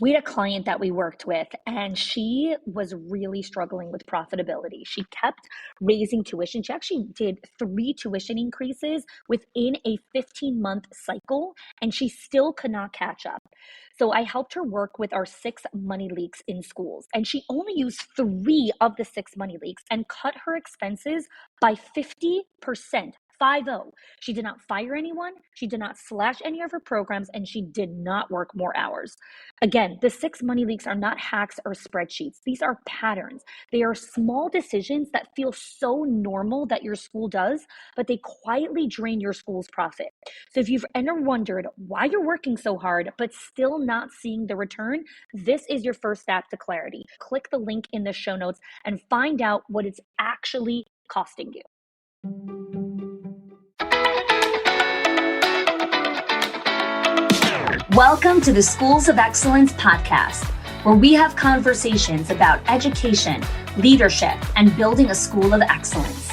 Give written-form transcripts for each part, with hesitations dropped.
We had a client that we worked with, and she was really struggling with profitability. She kept raising tuition. She actually did 3 tuition increases within a 15-month cycle, and she still could not catch up. So I helped her work with our 6 money leaks in schools, and she only used 3 of the 6 money leaks and cut her expenses by 50%. 50. She did not fire anyone. She did not slash any of her programs, and she did not work more hours. Again, the 6 money leaks are not hacks or spreadsheets. These are patterns. They are small decisions that feel so normal that your school does, but they quietly drain your school's profit. So if you've ever wondered why you're working so hard, but still not seeing the return, this is your first step to clarity. Click the link in the show notes and find out what it's actually costing you. Welcome to the Schools of Excellence podcast, where we have conversations about education, leadership, and building a school of excellence.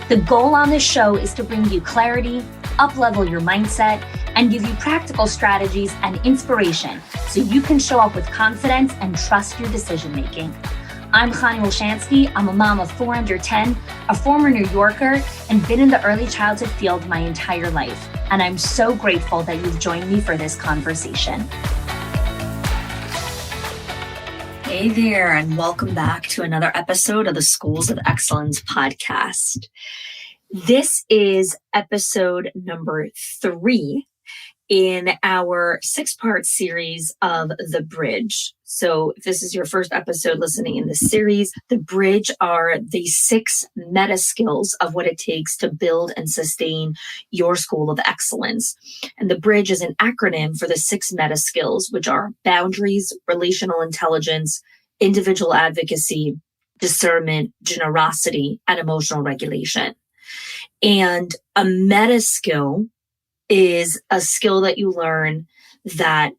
The goal on this show is to bring you clarity, up-level your mindset, and give you practical strategies and inspiration so you can show up with confidence and trust your decision-making. I'm Chani Wolshansky. I'm a mom of 4 under 10, a former New Yorker, and been in the early childhood field my entire life. And I'm so grateful that you've joined me for this conversation. Hey there, and welcome back to another episode of the Schools of Excellence podcast. This is episode number 3 in our 6-part series of The Bridge. So if this is your first episode listening in this series, The Bridge are the 6 meta skills of what it takes to build and sustain your school of excellence. And The Bridge is an acronym for the 6 meta skills, which are boundaries, relational intelligence, individual advocacy, discernment, generosity, and emotional regulation. And a meta skill is a skill that you learn that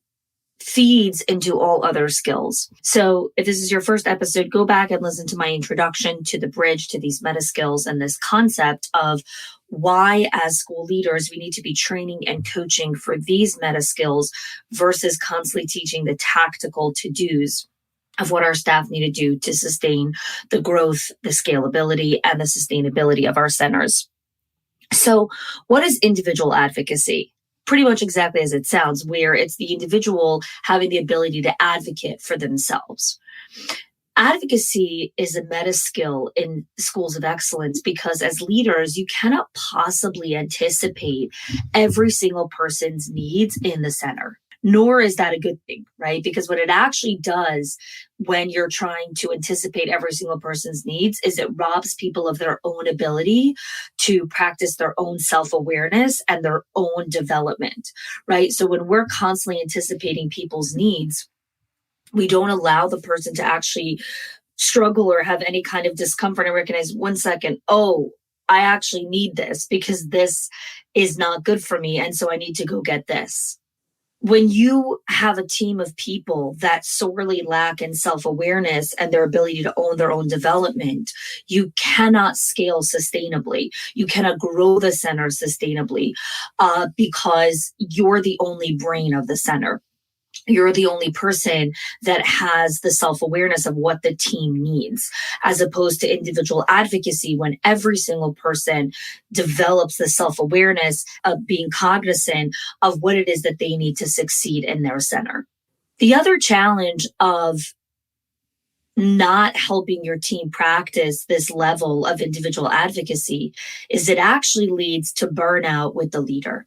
feeds into all other skills. So if this is your first episode, go back and listen to my introduction to The Bridge, to these meta skills and this concept of why as school leaders, we need to be training and coaching for these meta skills versus constantly teaching the tactical to-dos of what our staff need to do to sustain the growth, the scalability, and the sustainability of our centers. So what is individual advocacy? Pretty much exactly as it sounds, where it's the individual having the ability to advocate for themselves. Advocacy is a meta skill in schools of excellence because as leaders, you cannot possibly anticipate every single person's needs in the center. Nor is that a good thing, right? Because what it actually does when you're trying to anticipate every single person's needs is it robs people of their own ability to practice their own self-awareness and their own development, right? So when we're constantly anticipating people's needs, we don't allow the person to actually struggle or have any kind of discomfort and recognize, one second, oh, I actually need this because this is not good for me. And so I need to go get this. When you have a team of people that sorely lack in self-awareness and their ability to own their own development, you cannot scale sustainably. You cannot grow the center sustainably because you're the only brain of the center. You're the only person that has the self-awareness of what the team needs, as opposed to individual advocacy when every single person develops the self-awareness of being cognizant of what it is that they need to succeed in their center. The other challenge of not helping your team practice this level of individual advocacy is it actually leads to burnout with the leader.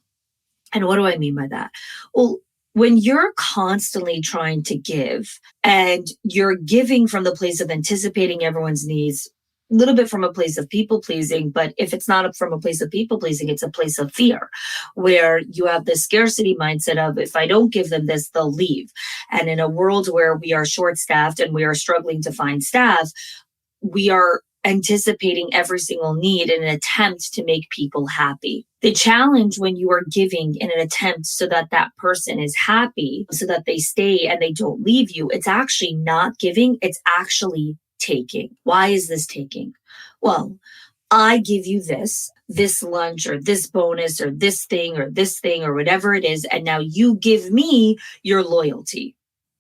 And what do I mean by that? Well, when you're constantly trying to give and you're giving from the place of anticipating everyone's needs, a little bit from a place of people pleasing, but if it's not from a place of people pleasing, it's a place of fear where you have this scarcity mindset of if I don't give them this, they'll leave. And in a world where we are short staffed and we are struggling to find staff, we are anticipating every single need in an attempt to make people happy. The challenge when you are giving in an attempt so that that person is happy, so that they stay and they don't leave you, it's actually not giving, it's actually taking. Why is this taking? Well, I give you this lunch or this bonus or this thing or whatever it is, and now you give me your loyalty.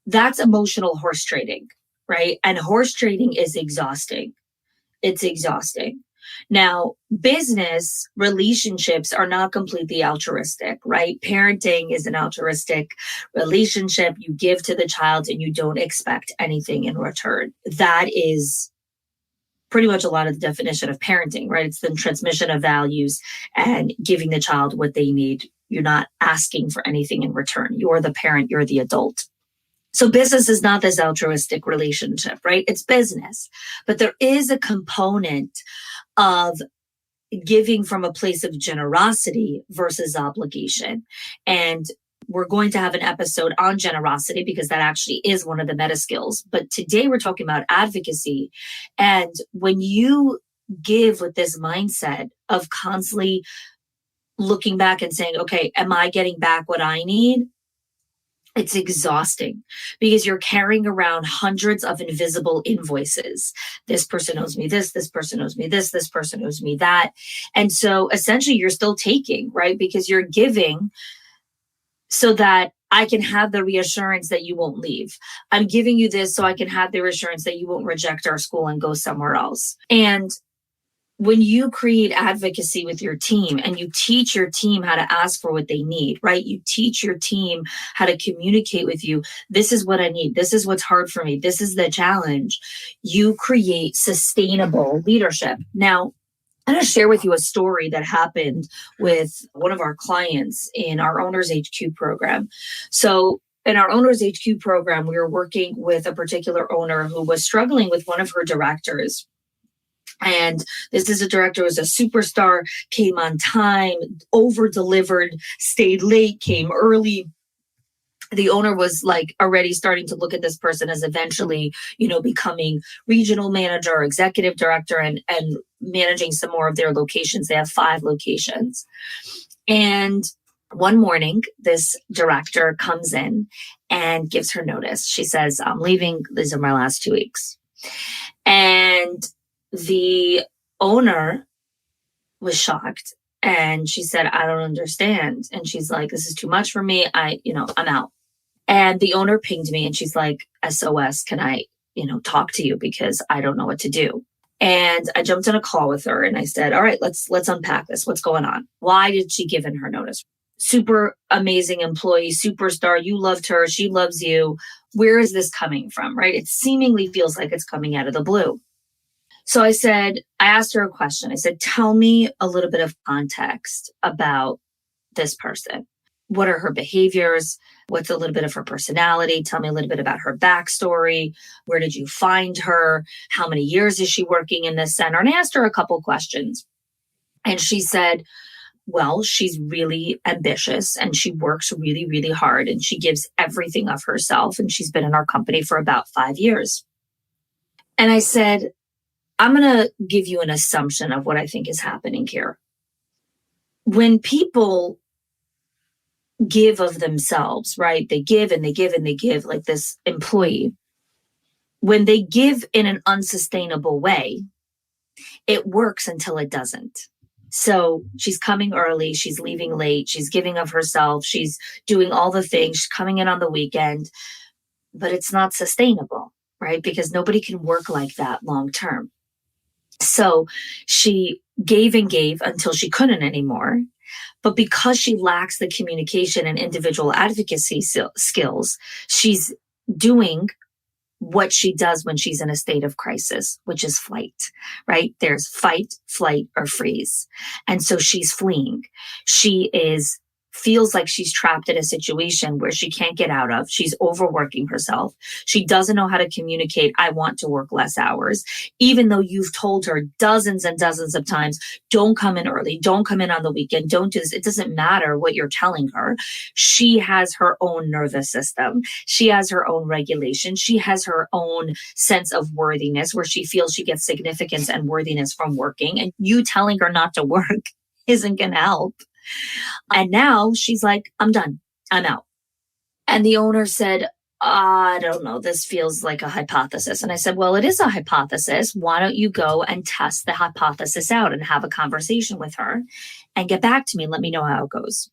That's emotional horse trading, right? And horse trading is exhausting. It's exhausting. Now, business relationships are not completely altruistic, right? Parenting is an altruistic relationship. You give to the child and you don't expect anything in return. That is pretty much a lot of the definition of parenting, right? It's the transmission of values and giving the child what they need. You're not asking for anything in return. You're the parent, you're the adult. So business is not this altruistic relationship, right? It's business. But there is a component of giving from a place of generosity versus obligation. And we're going to have an episode on generosity because that actually is one of the meta skills. But today we're talking about advocacy. And when you give with this mindset of constantly looking back and saying, okay, am I getting back what I need? It's exhausting because you're carrying around hundreds of invisible invoices. This person owes me this person owes me this person owes me that. And so essentially you're still taking, right? Because you're giving so that I can have the reassurance that you won't leave. I'm giving you this so I can have the reassurance that you won't reject our school and go somewhere else. And when you create advocacy with your team and you teach your team how to ask for what they need, right? You teach your team how to communicate with you. This is what I need. This is what's hard for me. This is the challenge. You create sustainable leadership. Now, I'm going to share with you a story that happened with one of our clients in our Owners HQ program. So in our Owners HQ program, we were working with a particular owner who was struggling with one of her directors. And this is a director who was a superstar, came on time, over delivered, stayed late, came early. The owner was like already starting to look at this person as eventually, becoming regional manager, executive director, and managing some more of their locations. They have 5 locations. And one morning, this director comes in and gives her notice. She says, I'm leaving. These are my last 2 weeks. And the owner was shocked and she said, I don't understand. And she's like, this is too much for me. I'm out. And the owner pinged me and she's like, SOS, can I, talk to you because I don't know what to do. And I jumped on a call with her and I said, all right, let's unpack this. What's going on? Why did she give in her notice? Super amazing employee, superstar. You loved her. She loves you. Where is this coming from? Right? It seemingly feels like it's coming out of the blue. So I asked her a question. I said, tell me a little bit of context about this person. What are her behaviors? What's a little bit of her personality? Tell me a little bit about her backstory. Where did you find her? How many years is she working in this center? And I asked her a couple questions. And she said, well, she's really ambitious and she works really, really hard and she gives everything of herself. And she's been in our company for about 5 years. And I said, I'm going to give you an assumption of what I think is happening here. When people give of themselves, right? They give and they give and they give, like this employee. When they give in an unsustainable way, it works until it doesn't. So she's coming early, she's leaving late, she's giving of herself, she's doing all the things, she's coming in on the weekend, but it's not sustainable, right? Because nobody can work like that long term. So she gave and gave until she couldn't anymore. But because she lacks the communication and individual advocacy skills, she's doing what she does when she's in a state of crisis, which is flight, right? There's fight, flight, or freeze. And so she's fleeing. She feels like she's trapped in a situation where she can't get out of. She's overworking herself. She doesn't know how to communicate, I want to work less hours, even though you've told her dozens and dozens of times, don't come in early, don't come in on the weekend, don't do this. It doesn't matter what you're telling her. She has her own nervous system. She has her own regulation. She has her own sense of worthiness where she feels she gets significance and worthiness from working. And you telling her not to work isn't going to help. And now she's like, I'm done. I'm out. And the owner said, I don't know. This feels like a hypothesis. And I said, well, it is a hypothesis. Why don't you go and test the hypothesis out and have a conversation with her and get back to me and let me know how it goes.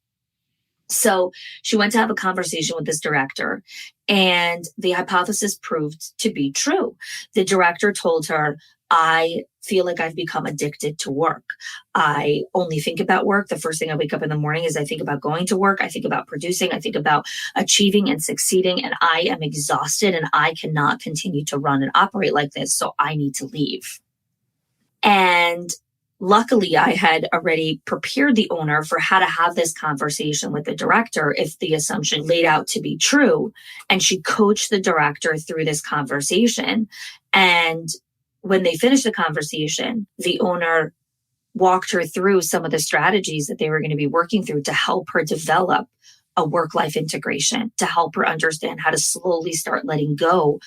So she went to have a conversation with this director, and the hypothesis proved to be true. The director told her, I feel like I've become addicted to work. I only think about work. The first thing I wake up in the morning is I think about going to work. I think about producing. I think about achieving and succeeding. And I am exhausted and I cannot continue to run and operate like this. So I need to leave. And luckily, I had already prepared the owner for how to have this conversation with the director if the assumption laid out to be true. And she coached the director through this conversation. And when they finished the conversation, the owner walked her through some of the strategies that they were going to be working through to help her develop a work-life integration, to help her understand how to slowly start letting go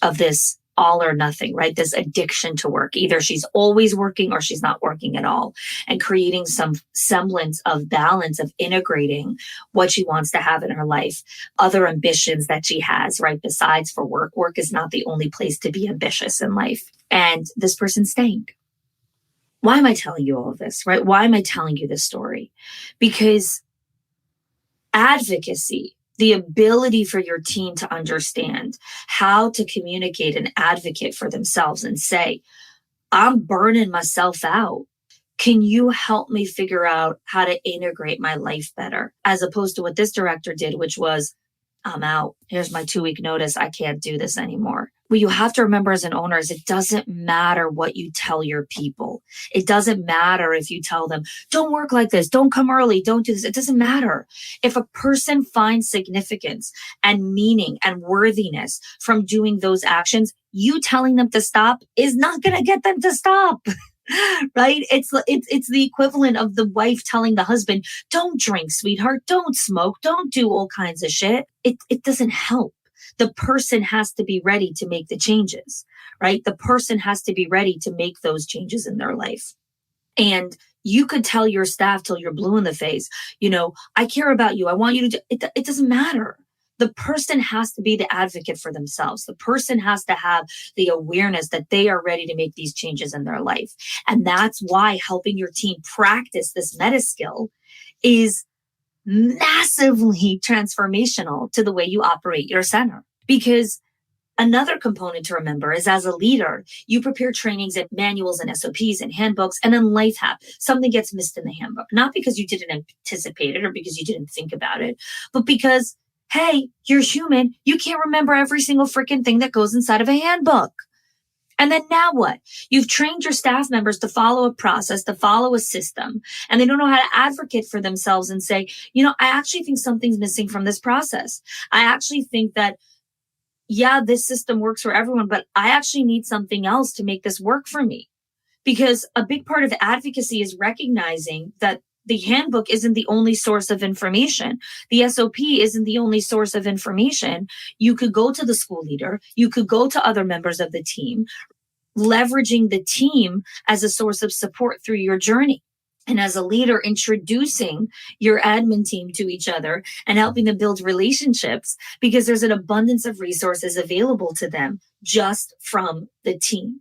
of this all or nothing, right? This addiction to work. Either she's always working or she's not working at all, and creating some semblance of balance of integrating what she wants to have in her life, other ambitions that she has, right? Besides for work. Work is not the only place to be ambitious in life. And this person's staying. Why am I telling you all of this, right? Why am I telling you this story? Because advocacy, the ability for your team to understand how to communicate and advocate for themselves and say, I'm burning myself out. Can you help me figure out how to integrate my life better? As opposed to what this director did, which was, I'm out. Here's my 2-week notice. I can't do this anymore. What you have to remember as an owner is it doesn't matter what you tell your people. It doesn't matter if you tell them, don't work like this, don't come early, don't do this. It doesn't matter. If a person finds significance and meaning and worthiness from doing those actions, you telling them to stop is not going to get them to stop. Right? It's the equivalent of the wife telling the husband, don't drink, sweetheart, don't smoke, don't do all kinds of shit. It doesn't help. The person has to be ready to make the changes, right? The person has to be ready to make those changes in their life. And you could tell your staff till you're blue in the face, I care about you. I want you to do it. It doesn't matter. The person has to be the advocate for themselves. The person has to have the awareness that they are ready to make these changes in their life. And that's why helping your team practice this meta skill is massively transformational to the way you operate your center. Because another component to remember is, as a leader, you prepare trainings and manuals and SOPs and handbooks, and then life happens. Something gets missed in the handbook, not because you didn't anticipate it or because you didn't think about it, but because, hey, you're human. You can't remember every single freaking thing that goes inside of a handbook. And then now what? You've trained your staff members to follow a process, to follow a system, and they don't know how to advocate for themselves and say, I actually think something's missing from this process. I actually think that, yeah, this system works for everyone, but I actually need something else to make this work for me. Because a big part of advocacy is recognizing that the handbook isn't the only source of information. The SOP isn't the only source of information. You could go to the school leader. You could go to other members of the team, leveraging the team as a source of support through your journey. And as a leader, introducing your admin team to each other and helping them build relationships, because there's an abundance of resources available to them just from the team.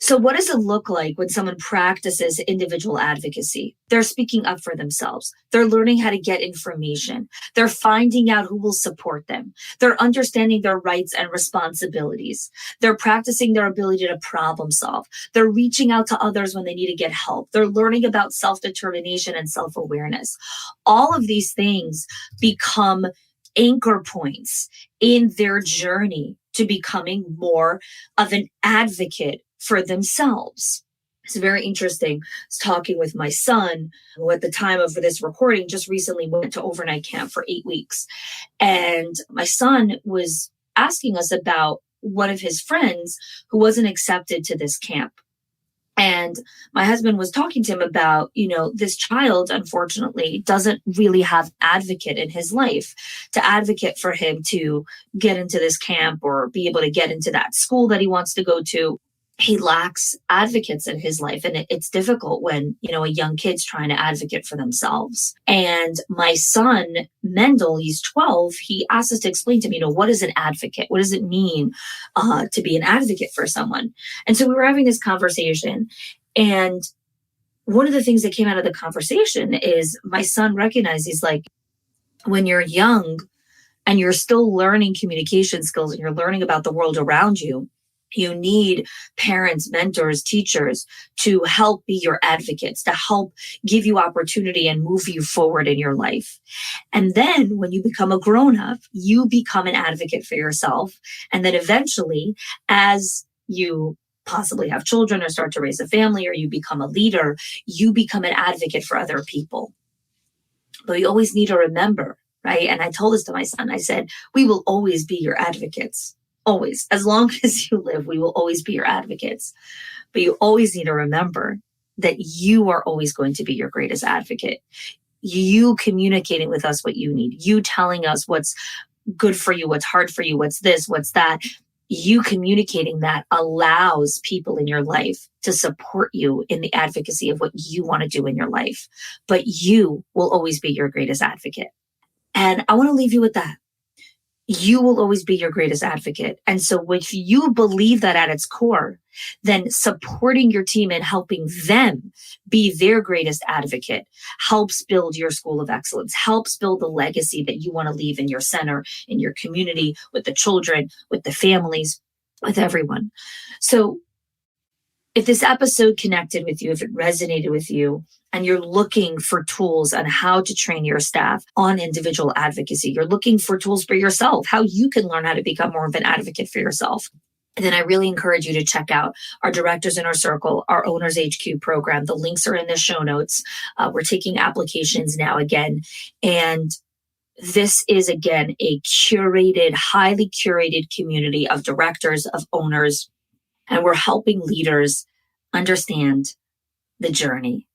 So what does it look like when someone practices individual advocacy? They're speaking up for themselves. They're learning how to get information. They're finding out who will support them. They're understanding their rights and responsibilities. They're practicing their ability to problem solve. They're reaching out to others when they need to get help. They're learning about self-determination and self-awareness. All of these things become anchor points in their journey to becoming more of an advocate for themselves. It's very interesting. I was talking with my son, who at the time of this recording just recently went to overnight camp for 8 weeks. And my son was asking us about one of his friends who wasn't accepted to this camp. And my husband was talking to him about, this child, unfortunately, doesn't really have advocate in his life to advocate for him to get into this camp or be able to get into that school that he wants to go to. He lacks advocates in his life. And it's difficult when, a young kid's trying to advocate for themselves. And my son, Mendel, he's 12, he asked us to explain to him, what is an advocate? What does it mean to be an advocate for someone? And so we were having this conversation. And one of the things that came out of the conversation is my son recognized, he's like, when you're young and you're still learning communication skills and you're learning about the world around you, you need parents, mentors, teachers to help be your advocates, to help give you opportunity and move you forward in your life. And then when you become a grown up, you become an advocate for yourself. And then eventually, as you possibly have children or start to raise a family or you become a leader, you become an advocate for other people. But you always need to remember, right? And I told this to my son, I said, we will always be your advocates. Always. As long as you live, we will always be your advocates. But you always need to remember that you are always going to be your greatest advocate. You communicating with us what you need, you telling us what's good for you, what's hard for you, what's this, what's that. You communicating that allows people in your life to support you in the advocacy of what you want to do in your life. But you will always be your greatest advocate. And I want to leave you with that. You will always be your greatest advocate. And so if you believe that at its core, then supporting your team and helping them be their greatest advocate helps build your school of excellence, helps build the legacy that you want to leave in your center, in your community, with the children, with the families, with everyone. So if this episode connected with you, if it resonated with you, and you're looking for tools on how to train your staff on individual advocacy, you're looking for tools for yourself, how you can learn how to become more of an advocate for yourself, then I really encourage you to check out our Directors in Our Circle, our Owners HQ program. The links are in the show notes. We're taking applications now again. And this is, again, a curated, highly curated community of directors, of owners, and we're helping leaders understand the journey,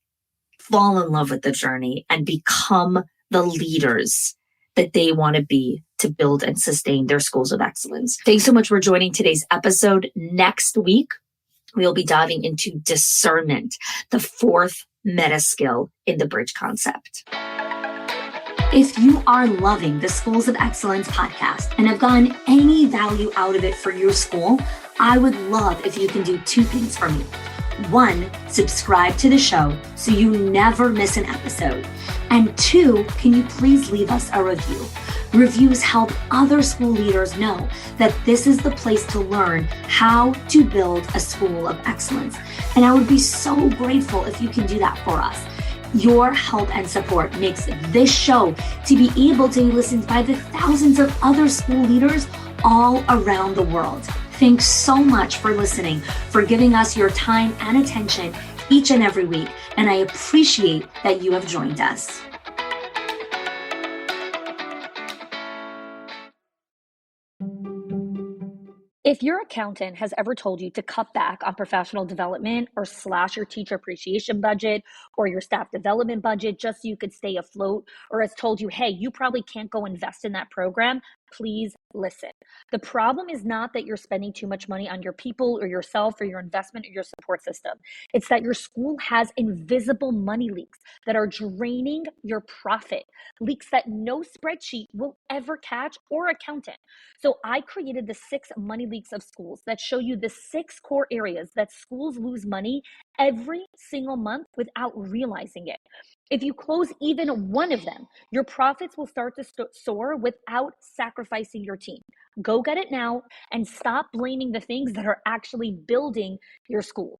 fall in love with the journey, and become the leaders that they want to be to build and sustain their schools of excellence. Thanks so much for joining today's episode. Next week, we'll be diving into discernment, the fourth meta skill in the bridge concept. If you are loving the Schools of Excellence podcast and have gotten any value out of it for your school, I would love if you can do two things for me. One, subscribe to the show so you never miss an episode. And two, can you please leave us a review? Reviews help other school leaders know that this is the place to learn how to build a school of excellence. And I would be so grateful if you can do that for us. Your help and support makes this show to be able to be listened by the thousands of other school leaders all around the world. Thanks so much for listening, for giving us your time and attention each and every week, and I appreciate that you have joined us. If your accountant has ever told you to cut back on professional development or slash your teacher appreciation budget or your staff development budget just so you could stay afloat, or has told you, hey, you probably can't go invest in that program, please listen. The problem is not that you're spending too much money on your people or yourself or your investment or your support system. It's that your school has invisible money leaks that are draining your profit, leaks that no spreadsheet will ever catch or accountant. So I created the 6 money leaks of schools that show you the 6 core areas that schools lose money every single month without realizing it. If you close even one of them, your profits will start to soar without sacrificing your team. Go get it now and stop blaming the things that are actually building your school.